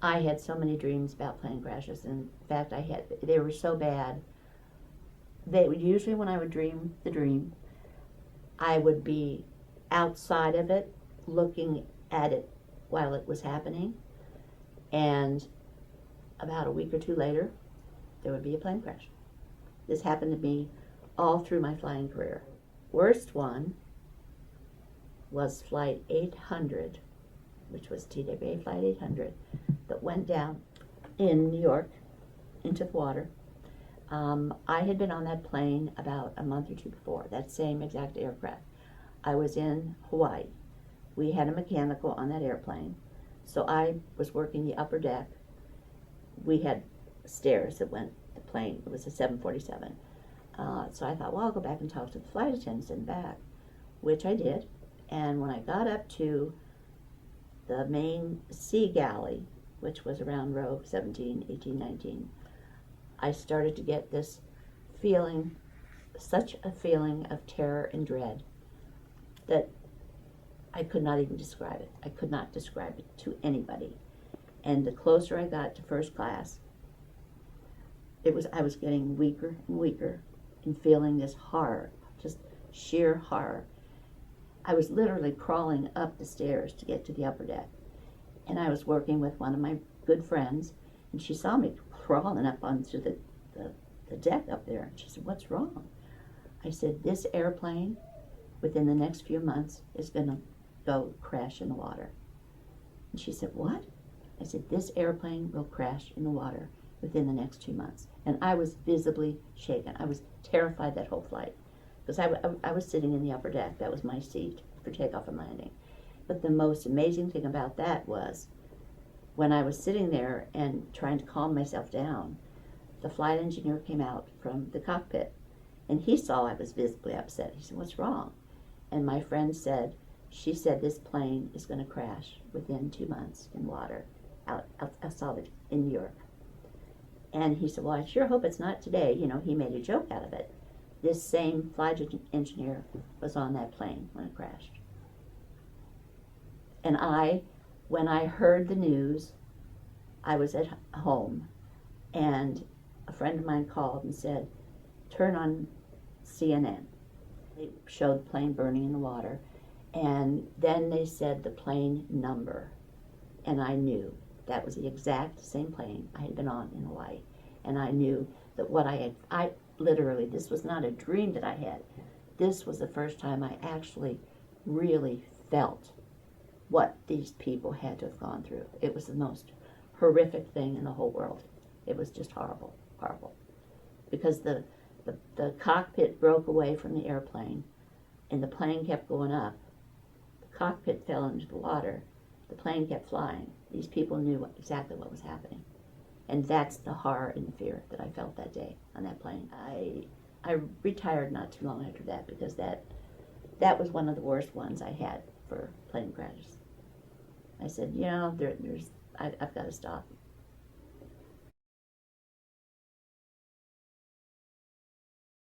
I had so many dreams about plane crashes. In fact, they were so bad. Usually when I would dream the dream, I would be outside of it, looking at it while it was happening, and about a week or two later, there would be a plane crash. This happened to me all through my flying career. Worst one was Flight 800, which was TWA Flight 800, that went down in New York into the water. I had been on that plane about a month or two before, that same exact aircraft. I was in Hawaii. We had a mechanical on that airplane, so I was working the upper deck. We had stairs that went the plane. It was a 747. So I thought, well, I'll go back and talk to the flight attendants in the back, which I did. And when I got up to the main sea galley, which was around row 17, 18, 19, I started to get this feeling, such a feeling of terror and dread that I could not even describe it. I could not describe it to anybody. And the closer I got to first class, I was getting weaker and weaker and feeling this horror, just sheer horror. I was literally crawling up the stairs to get to the upper deck. And I was working with one of my good friends, and she saw me crawling up onto the deck up there. And she said, "What's wrong?" I said, "This airplane, within the next few months, is going to go crash in the water." And she said, "What?" I said, "This airplane will crash in the water within the next 2 months." And I was visibly shaken. I was terrified that whole flight, because I was sitting in the upper deck. That was my seat for takeoff and landing. But the most amazing thing about that was, when I was sitting there and trying to calm myself down, the flight engineer came out from the cockpit, and he saw I was visibly upset. He said, "What's wrong?" And my friend said, "She said this plane is going to crash within 2 months in water outside in New York." And he said, "Well, I sure hope it's not today." You know, he made a joke out of it. This same flight engineer was on that plane when it crashed. And when I heard the news, I was at home, and a friend of mine called and said, "Turn on CNN." They showed the plane burning in the water, and then they said the plane number, and I knew that was the exact same plane I had been on in Hawaii. And I knew that I literally, this was not a dream that I had. This was the first time I actually really felt what these people had to have gone through. It was the most horrific thing in the whole world. It was just horrible, horrible. Because the cockpit broke away from the airplane, and the plane kept going up. The cockpit fell into the water. The plane kept flying. These people knew exactly what was happening. And that's the horror and the fear that I felt that day on that plane. I retired not too long after that, because that was one of the worst ones I had for plane crashes. I said, I've got to stop.